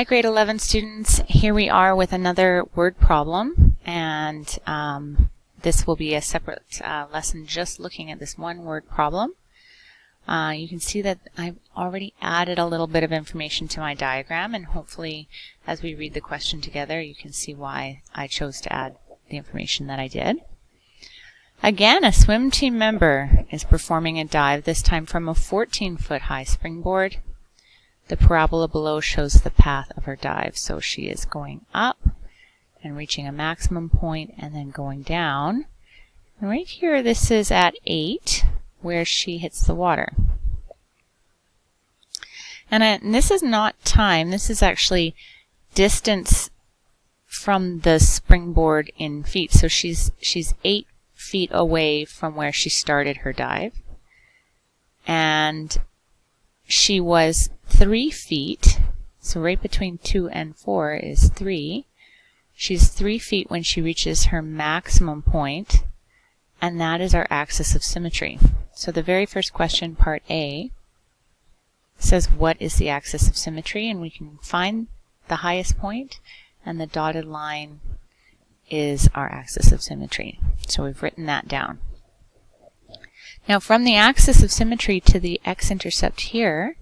Hi grade 11 students, here we are with another word problem, and this will be a separate lesson just looking at this one word problem. You can see that I've already added a little bit of information to my diagram, and hopefully as we read the question together you can see why I chose to add the information that I did. Again, a swim team member is performing a dive, this time from a 14-foot high springboard. The parabola below shows the path of her dive, so she is going up and reaching a maximum point and then going down. And right here, this is at 8, where she hits the water. And this is not time, this is actually distance from the springboard in feet. So she's 8 feet away from where she started her dive. And she was 3 feet, so right between 2 and 4 is 3. She's 3 feet when she reaches her maximum point, and that is our axis of symmetry. So the very first question, part A, says what is the axis of symmetry, and we can find the highest point, and the dotted line is our axis of symmetry. So we've written that down. Now from the axis of symmetry to the x-intercept here,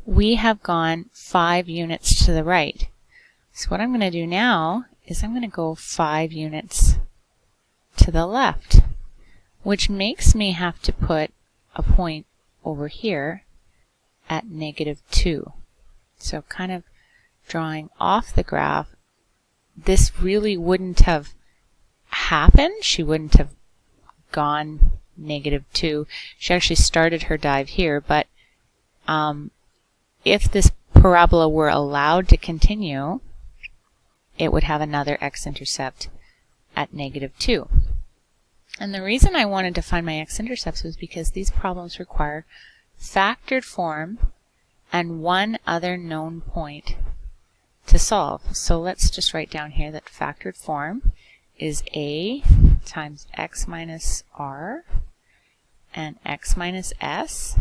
we have gone 5 units to the right. So what I'm going to do now is I'm going to go 5 units to the left, which makes me have to put a point over here at -2. So kind of drawing off the graph, this really wouldn't have happened. She wouldn't have gone -2. She actually started her dive here, but if this parabola were allowed to continue, it would have another x-intercept at -2. And the reason I wanted to find my x-intercepts was because these problems require factored form and one other known point to solve. So let's just write down here that factored form is a times x minus r and x minus s.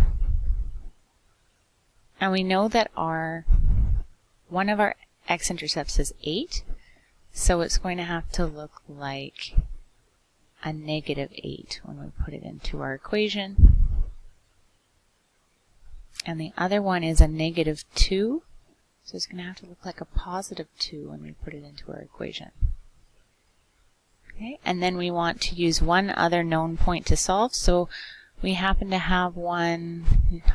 And we know that one of our x-intercepts is 8, so it's going to have to look like a -8 when we put it into our equation. And the other one is a -2, so it's going to have to look like a +2 when we put it into our equation. Okay, and then we want to use one other known point to solve, so we happen to have one,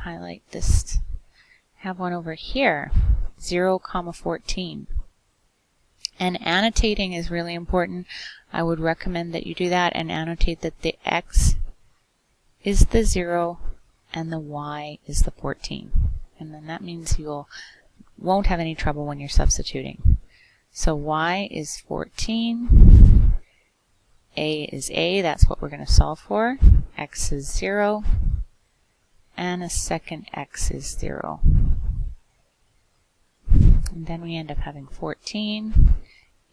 highlight this, have one over here, 0, 14. And annotating is really important. I would recommend that you do that and annotate that the x is the 0 and the y is the 14. And then that means you won't have any trouble when you're substituting. So y is 14, a is a, that's what we're going to solve for, x is 0, and a second x is 0. And then we end up having 14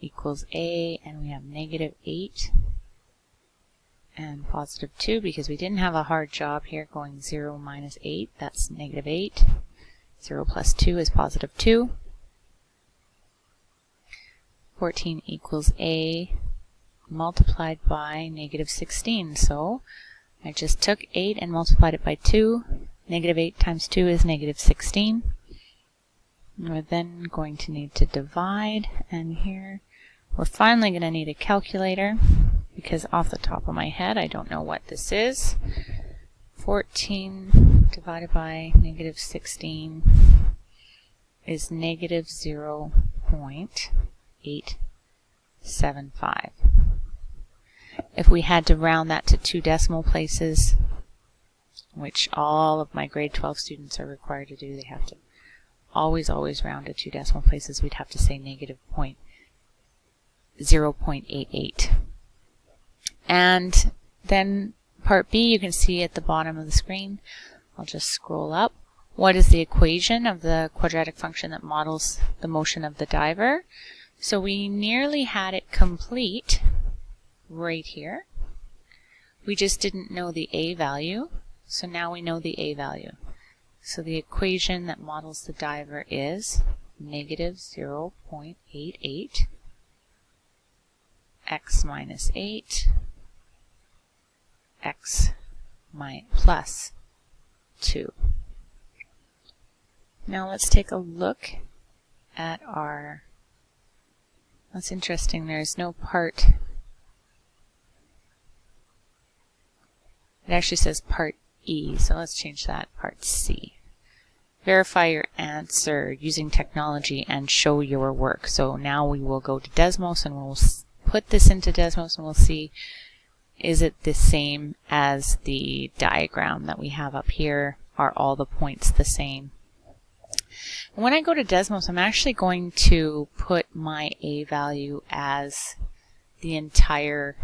equals a, and we have -8 and +2 because we didn't have a hard job here going 0 minus 8, that's -8. 0 plus 2 is +2. 14 equals a multiplied by -16. So I just took 8 and multiplied it by 2. -8 times 2 is -16. We're then going to need to divide, and here we're finally going to need a calculator because off the top of my head I don't know what this is. 14 divided by -16 is -0.875. If we had to round that to 2 decimal places, which all of my grade 12 students are required to do, they have to always round to 2 decimal places, we'd have to say -0.88. And then part B, you can see at the bottom of the screen, I'll just scroll up. What is the equation of the quadratic function that models the motion of the diver? So we nearly had it complete right here. We just didn't know the a value, so now we know the a value. So the equation that models the diver is negative 0.88, x minus 8, x plus 2. Now let's take a look at our, that's interesting, there's no part, it actually says part E, so let's change that, part C. Verify your answer using technology and show your work. So now we will go to Desmos and we'll put this into Desmos and we'll see, is it the same as the diagram that we have up here? Are all the points the same? When I go to Desmos, I'm actually going to put my A value as the entire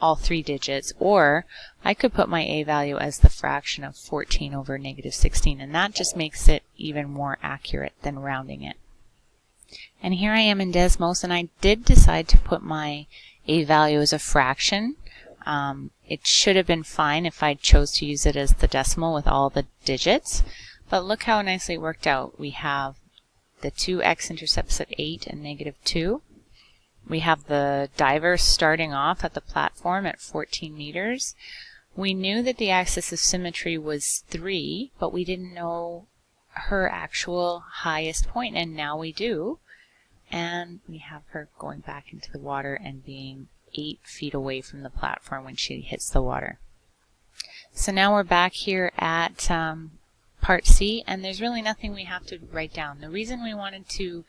all 3 digits, or I could put my A value as the fraction of 14 over negative 16, and that just makes it even more accurate than rounding it. And here I am in Desmos, and I did decide to put my A value as a fraction. It should have been fine if I chose to use it as the decimal with all the digits, but look how nicely it worked out. We have the 2 x-intercepts at 8 and negative 2. We have the diver starting off at the platform at 14 meters. We knew that the axis of symmetry was 3, but we didn't know her actual highest point, and now we do. And we have her going back into the water and being 8 feet away from the platform when she hits the water. So now we're back here at part C, and there's really nothing we have to write down. The reason we wanted to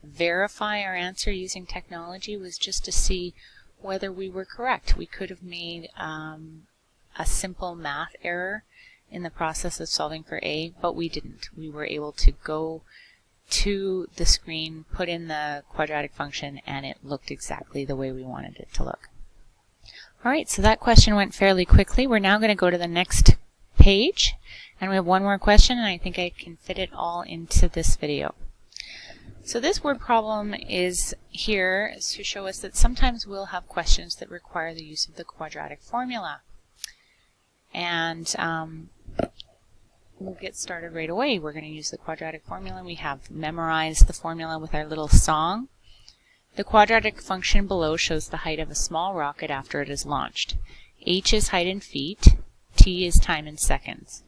verify our answer using technology was just to see whether we were correct. We could have made a simple math error in the process of solving for A, but we didn't. We were able to go to the screen, put in the quadratic function, and it looked exactly the way we wanted it to look. Alright, so that question went fairly quickly. We're now going to go to the next page, and we have one more question, and I think I can fit it all into this video. So this word problem is here to show us that sometimes we'll have questions that require the use of the quadratic formula. And we'll get started right away. We're going to use the quadratic formula. We have memorized the formula with our little song. The quadratic function below shows the height of a small rocket after it is launched. H is height in feet, T is time in seconds.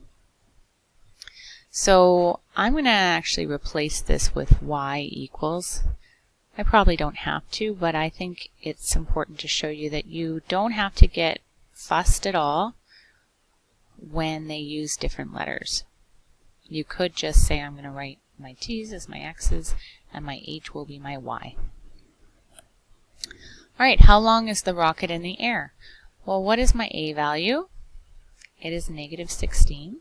So I'm going to actually replace this with y equals. I probably don't have to, but I think it's important to show you that you don't have to get fussed at all when they use different letters. You could just say I'm going to write my t's as my x's and my h will be my y. Alright, how long is the rocket in the air? Well, what is my A value? It is negative 16.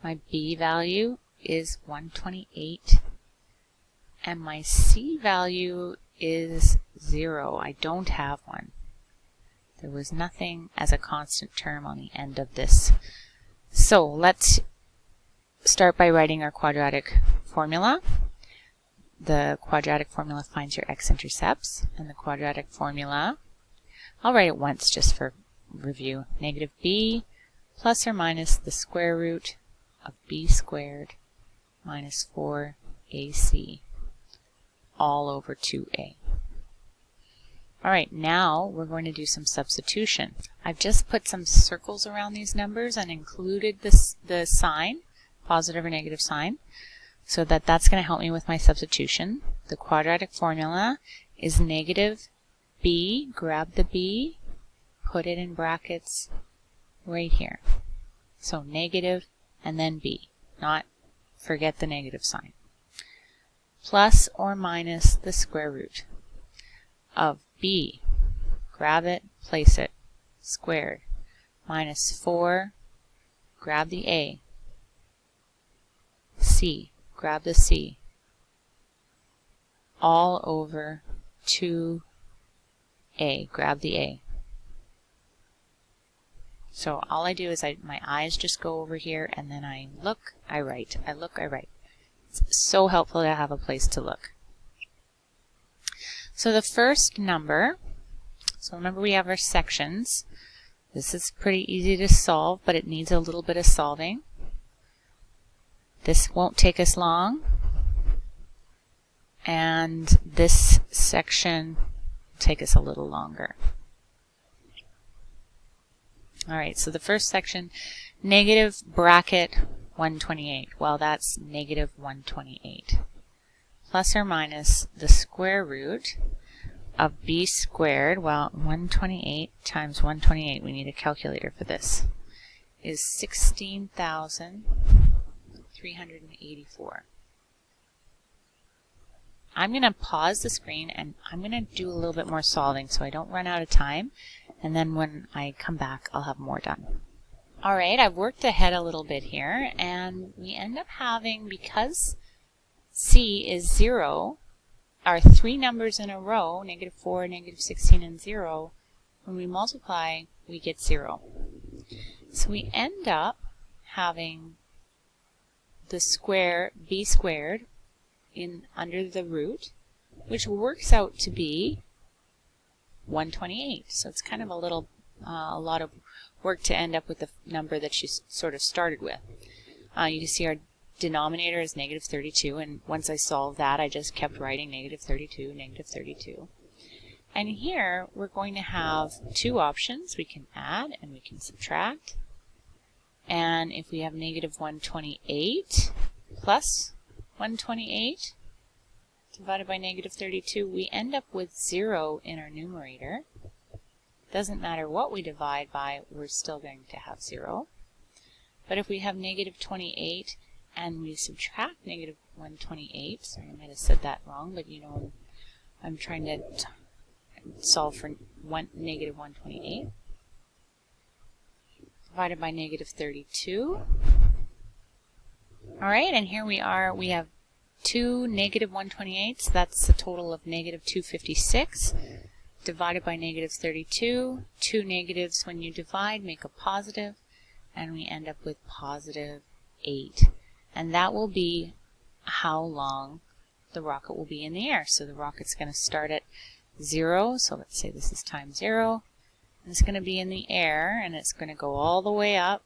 My B value is 128. And my C value is 0. I don't have one. There was nothing as a constant term on the end of this. So let's start by writing our quadratic formula. The quadratic formula finds your x-intercepts, and the quadratic formula, I'll write it once just for review, negative b plus or minus the square root of b squared minus 4ac all over 2a. Alright, now we're going to do some substitution. I've just put some circles around these numbers and included the sign, positive or negative sign, so that's going to help me with my substitution. The quadratic formula is negative b, grab the b, put it in brackets right here. So negative and then b, not forget the negative sign. Plus or minus the square root of b, grab it, place it, squared, minus 4, grab the a, c, grab the c, all over 2a, grab the a. So all I do is my eyes just go over here and then I look, I write, I look, I write. It's so helpful to have a place to look. So the first number, so remember we have our sections. This is pretty easy to solve, but it needs a little bit of solving. This won't take us long, and this section will take us a little longer. Alright, so the first section, negative bracket 128. Well, that's negative 128. Plus or minus the square root of b squared, well, 128 times 128, we need a calculator for this, is 16,384. I'm going to pause the screen and I'm going to do a little bit more solving so I don't run out of time, and then when I come back I'll have more done. Alright, I've worked ahead a little bit here, and we end up having, because c is 0, our three numbers in a row, negative 4, negative 16, and 0, when we multiply, we get 0. So we end up having the square b squared under the root, which works out to be 128. So it's kind of a lot of work to end up with the number that you sort of started with. You can see our denominator is negative 32, and once I solved that, I just kept writing negative 32, negative 32. And here we're going to have two options. We can add and we can subtract. And if we have negative 128 plus 128 divided by negative 32, we end up with 0 in our numerator. Doesn't matter what we divide by, we're still going to have 0. But if we have negative 28 and we subtract negative 128, sorry, I might have said that wrong, but you know, I'm trying to solve for negative 128 divided by negative 32. Alright, and here we are, we have two negative 128s, that's a total of negative 256, divided by negative 32. Two negatives when you divide make a positive, and we end up with positive 8. And that will be how long the rocket will be in the air. So the rocket's going to start at 0, so let's say this is time 0, and it's going to be in the air, and it's going to go all the way up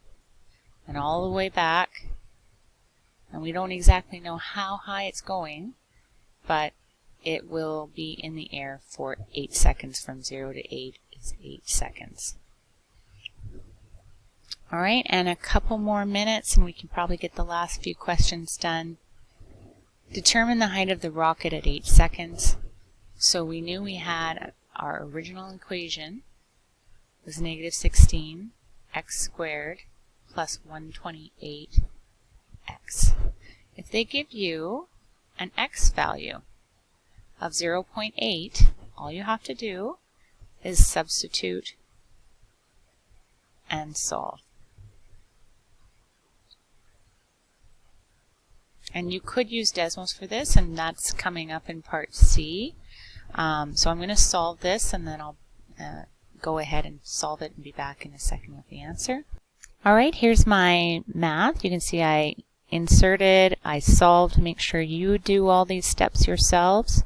and all the way back, and we don't exactly know how high it's going, but it will be in the air for 8 seconds. From 0 to 8 is 8 seconds. Alright, and a couple more minutes and we can probably get the last few questions done. Determine the height of the rocket at 8 seconds. So we knew we had our original equation was negative 16 x squared plus 128 x. If they give you an x value of 0.8, all you have to do is substitute and solve. And you could use Desmos for this, and that's coming up in part C. So I'm going to solve this, and then I'll go ahead and solve it and be back in a second with the answer. Alright, here's my math. You can see I inserted, I solved. Make sure you do all these steps yourselves.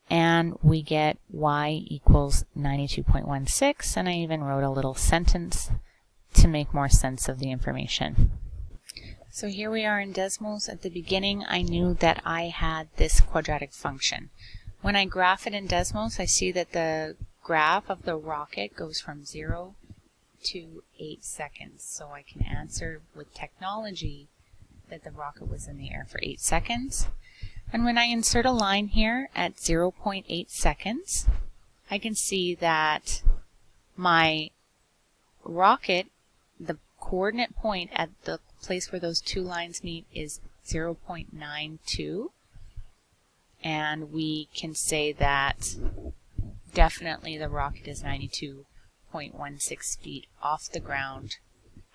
And we get y equals 92.16, and I even wrote a little sentence to make more sense of the information. So here we are in Desmos. At the beginning I knew that I had this quadratic function. When I graph it in Desmos, I see that the graph of the rocket goes from 0 to 8 seconds. So I can answer with technology that the rocket was in the air for 8 seconds. And when I insert a line here at 0.8 seconds, I can see that my rocket, the coordinate point at the place where those two lines meet is 0.92. And we can say that definitely the rocket is 92.16 feet off the ground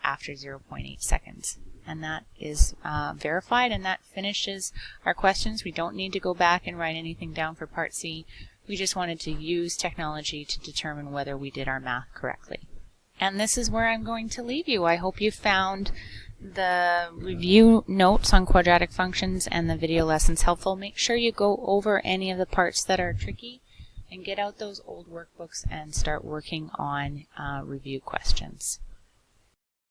after 0.8 seconds. And that is verified, and that finishes our questions. We don't need to go back and write anything down for Part C. We just wanted to use technology to determine whether we did our math correctly. And this is where I'm going to leave you. I hope you found the review notes on quadratic functions and the video lessons helpful. Make sure you go over any of the parts that are tricky and get out those old workbooks and start working on review questions.